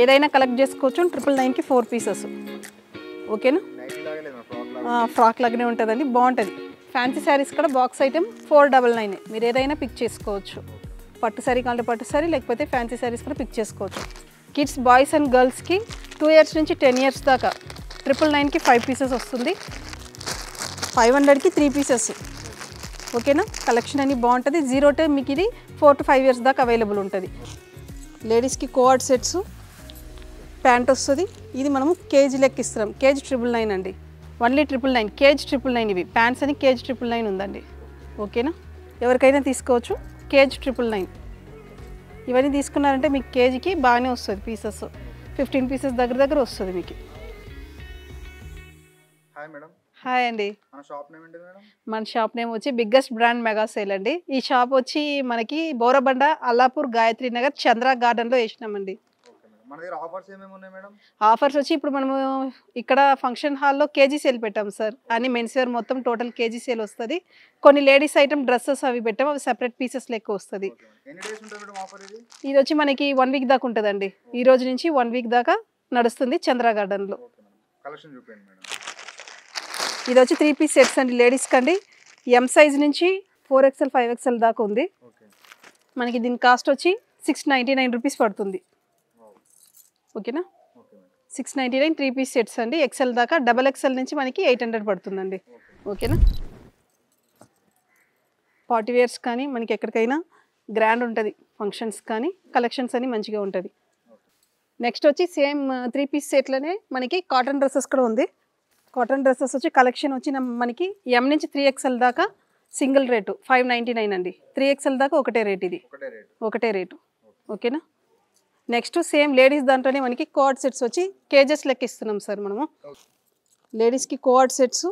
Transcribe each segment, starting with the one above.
ఏదైనా కలెక్ట్ చేసుకోవచ్చు. 999కి 4 పీసెస్. ఓకేనా, ఫ్రాక్ లాగానే ఉంటుందండి, బాగుంటుంది. ఫ్యాన్సీ శారీస్ కూడా బాక్స్ ఐటెం 499. మీరు ఏదైనా పిక్ చేసుకోవచ్చు. పట్టు శారీ కావాలంటే పట్టు శారీ, లేకపోతే ఫ్యాన్సీ శారీస్ కూడా పిక్ చేసుకోవచ్చు. కిడ్స్ బాయ్స్ అండ్ గర్ల్స్కి 2 years నుంచి 10 years దాకా 999కి 5 పీసెస్ వస్తుంది. 500కి 3 పీసెస్. ఓకేనా, కలెక్షన్ అని బాగుంటుంది. 0 to మీకు ఇది 4 to 5 years దాకా అవైలబుల్ ఉంటుంది. లేడీస్కి కోఆర్డ్ సెట్స్, ప్యాంట్ వస్తుంది. ఇది మనము కేజీ లెక్క ఇస్తున్నాం. కేజీ 999 అండి, ఓన్లీ 999. కేజీ 999 ఇవి ప్యాంట్స్ అని కేజీ 999 ఉందండి. ఓకేనా, ఎవరికైనా తీసుకోవచ్చు. కేజీ 999 ఇవన్నీ తీసుకున్నారంటే మీకు కేజీకి బాగానే వస్తుంది. పీసెస్ 15 పీసెస్ దగ్గర వస్తుంది మీకు. హాయ్ అండి, మన షాప్ నేమ్ వచ్చి బిగ్గెస్ట్ బ్రాండ్ మెగా సేల్ అండి. ఈ షాప్ వచ్చి మనకి బోరబండ, అల్లాపూర్, గాయత్రి నగర్, చంద్ర గార్డెన్లో వేసినామండి. ఆఫర్స్ వచ్చి ఇప్పుడు మనము ఇక్కడ ఫంక్షన్ హాల్లో కేజీ సేల్ పెట్టాం సార్. అన్ని మెన్స్ వేర్ మొత్తం టోటల్ కేజీ సేల్ వస్తుంది. కొన్ని లేడీస్ ఐటమ్ డ్రెస్సెస్ అవి పెట్టాం, అవి సెపరేట్ పీసెస్ లెక్క వస్తుంది. ఇది వచ్చి మనకి 1 week దాకా ఉంటుందండి. ఈ రోజు నుంచి 1 week దాకా నడుస్తుంది చంద్ర గార్డెన్లో. ఇది వచ్చి 3 piece సెట్స్ అండి లేడీస్ కండి. ఎం సైజ్ నుంచి 4XL 5XL దాకా ఉంది. మనకి దీని కాస్ట్ వచ్చి 699 రూపీస్ పడుతుంది. ఓకేనా, 699 3 piece సెట్స్ అండి. XL దాకా, XXL నుంచి మనకి 800 పడుతుందండి. ఓకేనా, పార్టీ వేర్స్ కానీ మనకి ఎక్కడికైనా గ్రాండ్ ఉంటుంది, ఫంక్షన్స్ కానీ కలెక్షన్స్ అని మంచిగా ఉంటుంది. నెక్స్ట్ వచ్చి సేమ్ 3 piece సెట్లోనే మనకి కాటన్ డ్రెస్సెస్ కూడా ఉంది. కాటన్ డ్రెస్సెస్ వచ్చి కలెక్షన్ వచ్చి మనకి ఎం నుంచి 3XL దాకా సింగిల్ రేటు 599 అండి. 3XL దాకా ఒకటే రేట్, ఇది ఒకటే రేటు. ఓకేనా, నెక్స్ట్ సేమ్ లేడీస్ దాంట్లోనే మనకి కోఆర్డ్ సెట్స్ వచ్చి కేజెస్ లెక్క ఇస్తున్నాం సార్ మనము. లేడీస్కి కోఆర్డ్ సెట్స్,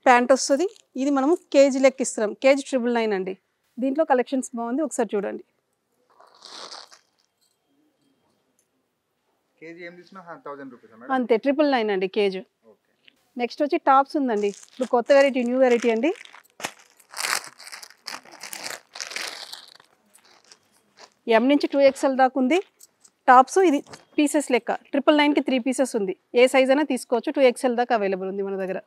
ప్యాంట్ వస్తుంది. ఇది మనము కేజీ లెక్క ఇస్తున్నాం. కేజీ 999 అండి. దీంట్లో కలెక్షన్స్ బాగుంది, ఒకసారి చూడండి. అంతే 999 అండి కేజీ. నెక్స్ట్ వచ్చి టాప్స్ ఉందండి. ఇప్పుడు కొత్త వెరైటీ, న్యూ వెరైటీ అండి. ఎం నుంచి 2XL దాకా ఉంది టాప్స్. ఇది పీసెస్ లెక్క 999కి 3 pieces ఉంది. ఏ సైజ్ అయినా తీసుకోవచ్చు. 2XL దాకా అవైలబుల్ ఉంది మన దగ్గర.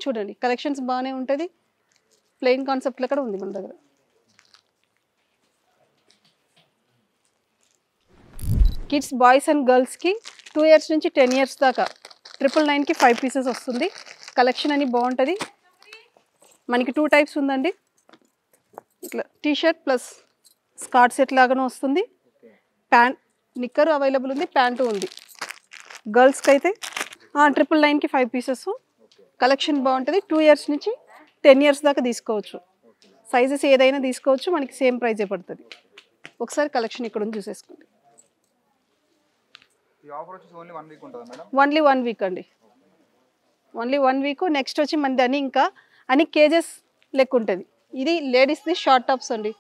చూడండి కలెక్షన్స్ బాగానే ఉంటుంది. ప్లెయిన్ కాన్సెప్ట్లో కూడా ఉంది మన దగ్గర. కిడ్స్ బాయ్స్ అండ్ గర్ల్స్కి 2 years నుంచి 10 years దాకా 999కి 5 pieces వస్తుంది. కలెక్షన్ అని బాగుంటుంది. మనకి 2 types ఉందండి. ఇట్లా టీషర్ట్ ప్లస్ స్కార్ట్ సెట్ లాగానే వస్తుంది. ప్యాంట్ నిక్కర్ అవైలబుల్ ఉంది, ప్యాంటు ఉంది. గర్ల్స్కి అయితే 999కి 5 pieces. కలెక్షన్ బాగుంటుంది. 2 years నుంచి 10 years దాకా తీసుకోవచ్చు. సైజెస్ ఏదైనా తీసుకోవచ్చు, మనకి సేమ్ ప్రైజే పడుతుంది. ఒకసారి కలెక్షన్ ఇక్కడ ఉంది చూసేసుకోండి. ఓన్లీ 1 week అండి, ఓన్లీ 1 week. నెక్స్ట్ వచ్చి మనది అని ఇంకా అన్ని కేజెస్ లెక్క ఉంటుంది. ఇది లేడీస్ది షార్ట్ టాప్స్ అండి.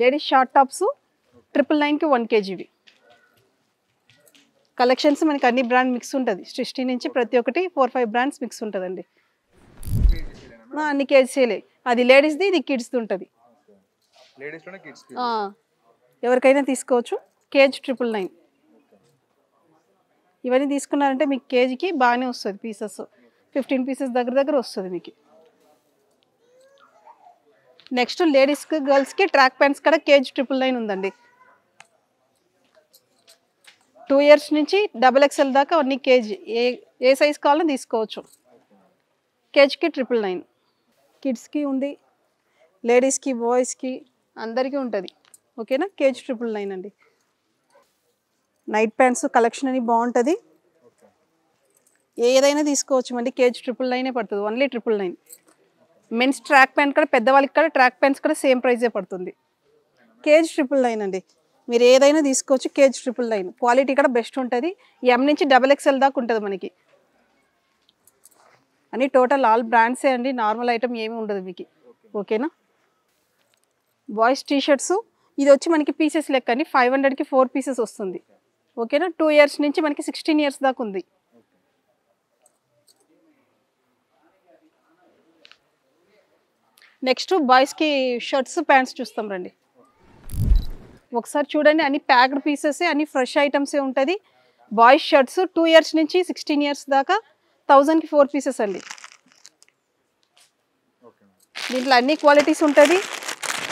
లేడీస్ షార్ట్ టాప్స్ 999కి 1 kg. కలెక్షన్స్ మనకి అన్ని బ్రాండ్ మిక్స్ ఉంటుంది. సృష్టి నుంచి ప్రతి ఒక్కటి 4-5 brands మిక్స్ ఉంటుందండి. అన్ని కేజీలే. అది లేడీస్ది, ఇది కిడ్స్ది ఉంటుంది. ఎవరికైనా తీసుకోవచ్చు. కేజీ 999. ఇవన్నీ తీసుకున్నారంటే మీకు కేజీకి బాగానే వస్తుంది. పీసెస్ 15 pieces దగ్గర వస్తుంది మీకు. నెక్స్ట్ లేడీస్కి గర్ల్స్కి ట్రాక్ ప్యాంట్స్ కూడా కేజీ 999 ఉందండి. 2 years నుంచి XXL దాకా అన్ని కేజీ, ఏ సైజ్ కావాలో తీసుకోవచ్చు. కేజీకి 999. కిడ్స్కి ఉంది, లేడీస్కి, బాయ్స్కి అందరికీ ఉంటుంది. ఓకేనా, కేజీ 999 అండి. నైట్ ప్యాంట్స్ కలెక్షన్ అని బాగుంటుంది. ఏదైనా తీసుకోవచ్చు అండి. కేజీ 999 పడుతుంది, ఓన్లీ 999. మెన్స్ ట్రాక్ ప్యాంట్ కూడా, పెద్దవాళ్ళకి కూడా ట్రాక్ ప్యాంట్స్ కూడా సేమ్ ప్రైజే పడుతుంది. కేజీ 999 అండి. మీరు ఏదైనా తీసుకోవచ్చు. కేజీ 999. క్వాలిటీ కూడా బెస్ట్ ఉంటుంది. ఎం నుంచి XXL దాకా ఉంటుంది మనకి. అన్ని టోటల్ ఆల్ బ్రాండ్సే అండి. నార్మల్ ఐటమ్ ఏమీ ఉండదు మీకు. ఓకేనా, బాయ్స్ టీషర్ట్స్ ఇది వచ్చి మనకి పీసెస్ లెక్క అండి. 500కి 4 pieces వస్తుంది. ఓకేనా, 2 years నుంచి మనకి 16 years దాకా ఉంది. నెక్స్ట్ బాయ్స్కి షర్ట్స్ ప్యాంట్స్ చూస్తాం రండి. ఒకసారి చూడండి, అన్ని ప్యాక్డ్ పీసెస్, అన్ని ఫ్రెష్ ఐటమ్సే ఉంటుంది. బాయ్స్ షర్ట్స్ 2 ఇయర్స్ నుంచి 16 ఇయర్స్ దాకా 1000కి 4 పీసెస్ అండి. దీంట్లో అన్ని క్వాలిటీస్ ఉంటుంది.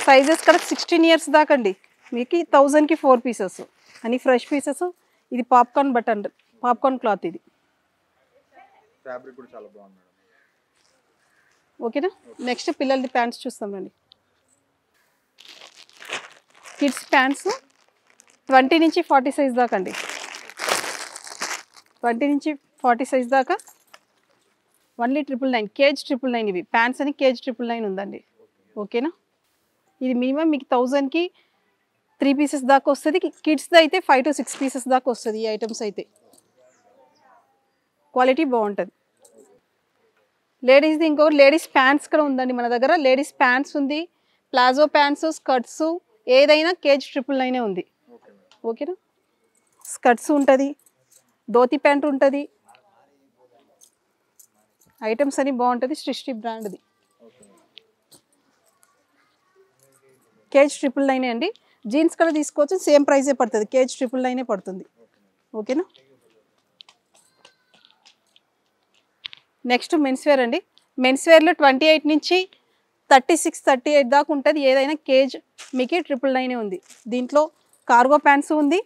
సైజెస్ కూడా 16 ఇయర్స్ దాకా అండి. మీకు 1000కి 4 పీసెస్ అన్ని ఫ్రెష్ పీసెస్. ఇది పాప్కార్న్ బటన్, పాప్కార్న్ క్లాత్ ఇది. ఫ్యాబ్రిక్ కూడా చాలా బాగుంది మేడం. ఓకేనా. నెక్స్ట్ పిల్లలది ప్యాంట్స్ చూస్తాం రండి. కిడ్స్ ప్యాంట్స్ 20 నుంచి 40 సైజ్ దాకా అండి. 20 నుంచి 40 సైజ్ దాకా ఓన్లీ 999, కేజ్ 999. ఇవి ప్యాంట్స్ అని కేజ్ 999 ఉందండి. ఓకేనా. ఇది మినిమం మీకు 1000కి 3 పీసెస్ దాకా వస్తుంది. కిడ్స్ది అయితే 5 to 6 పీసెస్ దాకా వస్తుంది. ఈ ఐటమ్స్ అయితే క్వాలిటీ బాగుంటుంది. లేడీస్ది ఇంకొకటి లేడీస్ ప్యాంట్స్ కూడా ఉందండి మన దగ్గర. లేడీస్ ప్యాంట్స్ ఉంది, ప్లాజో ప్యాంట్స్, స్కర్ట్స్, ఏదైనా కేజ్ 999 ఉంది. ఓకేనా. స్కర్ట్స్ ఉంటుంది, ధోతి ప్యాంట్ ఉంటుంది. ఐటమ్స్ అని బాగుంటుంది. సృష్టి బ్రాండ్ది కేజ్ 999 అండి. జీన్స్ కూడా తీసుకోవచ్చు, సేమ్ ప్రైజే పడుతుంది. కేజ్ 999 పడుతుంది. ఓకేనా. నెక్స్ట్ మెన్స్ వేర్ అండి. మెన్స్ వేర్లో 28 నుంచి 36, 38 దాకా ఉంటుంది. ఏదైనా కేజ్ మీకు 999 ఉంది. దీంట్లో కార్గో ప్యాంట్స్ ఉంది,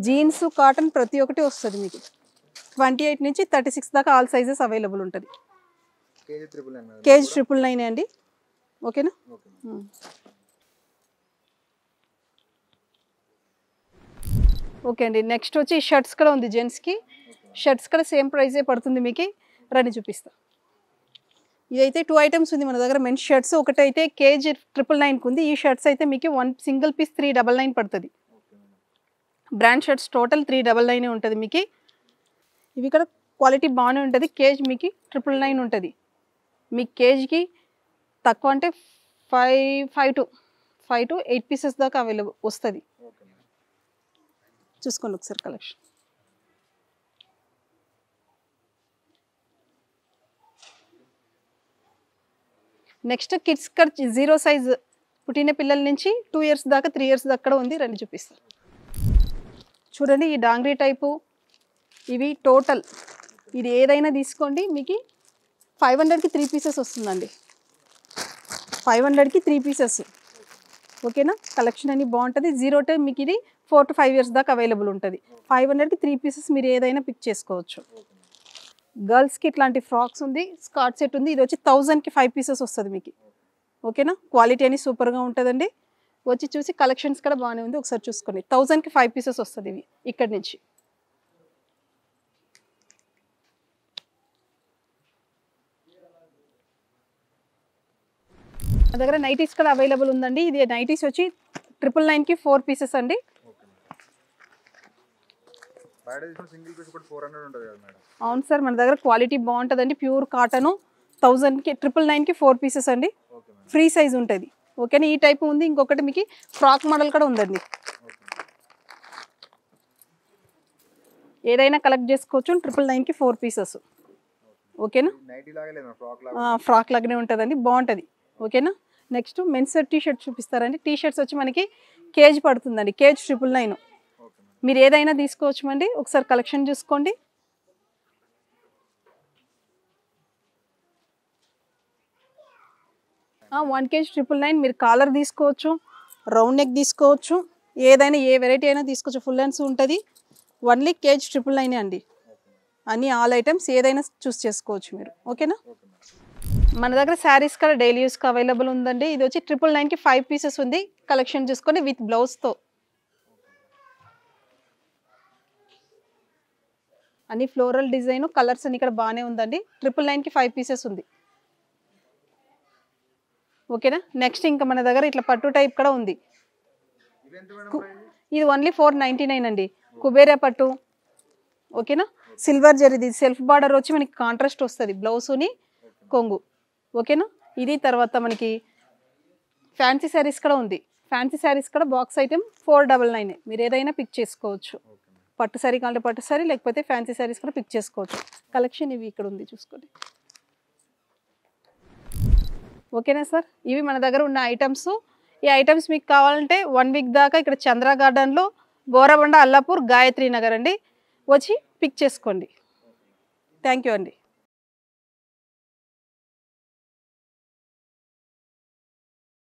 జీన్స్, కాటన్ ప్రతి ఒక్కటి వస్తుంది మీకు. 28 నుంచి 36 దాకా ఆల్ సైజెస్ అవైలబుల్ ఉంటుంది. కేజ్ 999 అండి. ఓకేనా. ఓకే అండి. నెక్స్ట్ వచ్చి షర్ట్స్ కూడా ఉంది జెంట్స్కి. షర్ట్స్ కూడా సేమ్ ప్రైజే పడుతుంది మీకు. రండి చూపిస్తా. ఇదైతే 2 ఐటమ్స్ ఉంది మన దగ్గర. మెన్స్ షర్ట్స్ ఒకటైతే కేజ్ 999కి ఉంది. ఈ షర్ట్స్ అయితే మీకు 1 సింగిల్ పీస్ 399 పడుతుంది. బ్రాండ్ షర్ట్స్ టోటల్ 399 ఉంటుంది మీకు. ఇవి కూడా క్వాలిటీ బాగానే ఉంటుంది. కేజ్ మీకు 999 ఉంటుంది. మీకు కేజీకి తక్కువ అంటే 5 to 8 పీసెస్ దాకా అవైలబుల్ వస్తుంది. చూసుకోండి ఒకసారి collection. Next kids cut 0 size పుట్టిన పిల్లల నుంచి 2 ఇయర్స్ దాకా 3 ఇయర్స్ దాకా ఉంది. రండి చూపిస్తాను. చూడండి, ఈ డాంగ్రీ టైపు ఇవి టోటల్. ఇది ఏదైనా తీసుకోండి మీకు 500కి 3 పీసెస్ వస్తుందండి. 500కి 3 పీసెస్. ఓకేనా. కలెక్షన్ అని బాగుంటుంది. 0 to మీకు ఇది 4 to 5 ఇయర్స్ దాకా అవైలబుల్ ఉంటుంది. 500కి 3 పీసెస్ మీరు ఏదైనా పిక్ చేసుకోవచ్చు. గర్ల్స్కి ఇట్లాంటి ఫ్రాక్స్ ఉంది, స్కర్ట్ సెట్ ఉంది. ఇది వచ్చి 1000కి 5 పీసెస్ వస్తుంది మీకు. ఓకేనా. క్వాలిటీ అని సూపర్గా ఉంటుందండి. వచ్చి చూసి కలెక్షన్స్ కూడా బాగానే ఉంది. ఒకసారి చూసుకోండి. 1000కి 5 పీసెస్ వస్తుంది ఇవి ఇక్కడి నుంచి. మా దగ్గర నైటీస్ కూడా అవైలబుల్ ఉందండి. ఇది నైటీస్ వచ్చి 999కి 4 పీసెస్ అండి. అవును సార్, మన దగ్గర క్వాలిటీ బాగుంటుందండి. ప్యూర్ కాటను 1000కి 999కి 4 పీసెస్ అండి. ఫ్రీ సైజ్ ఉంటుంది. ఓకేనా. ఈ టైప్ ఉంది. ఇంకొకటి మీకు ఫ్రాక్ మోడల్ కూడా ఉందండి. ఏదైనా కలెక్ట్ చేసుకోవచ్చు. 999కి 4 పీసెస్. ఓకేనా. ఫ్రాక్ లాగానే ఉంటుందండి, బాగుంటుంది. ఓకేనా. నెక్స్ట్ మెన్స్ టీ షర్ట్ చూపిస్తారండి. టీ షర్ట్స్ వచ్చి మనకి కేజ్ పడుతుందండి. కేజ్ 999. మీరు ఏదైనా తీసుకోవచ్చు అండి. ఒకసారి కలెక్షన్ చూసుకోండి. వన్ కేజ్ 999. మీరు కాలర్ తీసుకోవచ్చు, రౌండ్ నెక్ తీసుకోవచ్చు, ఏదైనా ఏ వెరైటీ అయినా తీసుకోవచ్చు. ఫుల్ హ్యాండ్స్ ఉంటుంది. ఓన్లీ కేజ్ 999 అండి. అన్ని ఆల్ ఐటమ్స్ ఏదైనా చూస్ చేసుకోవచ్చు మీరు. ఓకేనా. మన దగ్గర శారీస్ కూడా డైలీ యూస్కి అవైలబుల్ ఉందండి. ఇది వచ్చి 999కి 5 పీసెస్ ఉంది. కలెక్షన్ చూసుకొని విత్ బ్లౌజ్తో అన్ని ఫ్లోరల్ డిజైన్ కలర్స్ అన్ని ఇక్కడ బాగానే ఉందండి. 999కి 5 పీసెస్ ఉంది. ఓకేనా. నెక్స్ట్ ఇంకా మన దగ్గర ఇట్లా పట్టు టైప్ కూడా ఉంది. ఇది ఓన్లీ 499 అండి. కుబేరా పట్టు. ఓకేనా. సిల్వర్ జరీది సెల్ఫ్ బార్డర్ వచ్చి మనకి కాంట్రాస్ట్ వస్తుంది బ్లౌజ్ని, కొంగు. ఓకేనా. ఇది తర్వాత మనకి ఫ్యాన్సీ శారీస్ కూడా ఉంది. ఫ్యాన్సీ శారీస్ కూడా బాక్స్ ఐటమ్ 499. మీరు ఏదైనా పిక్ చేసుకోవచ్చు. పట్టు శారీ కావాలంటే పట్టు శారీ, లేకపోతే ఫ్యాన్సీ శారీస్ కూడా పిక్ చేసుకోవచ్చు. కలెక్షన్ ఇవి ఇక్కడ ఉంది చూసుకోండి. ఓకేనా సార్? ఇవి మన దగ్గర ఉన్న ఐటమ్స్. ఈ ఐటమ్స్ మీకు కావాలంటే 1 వీక్ దాకా ఇక్కడ చంద్ర గార్డెన్లో బోరబండ, అల్లాపూర్, గాయత్రి నగర్ అండి, వచ్చి పిక్ చేసుకోండి. థ్యాంక్ యూ అండి.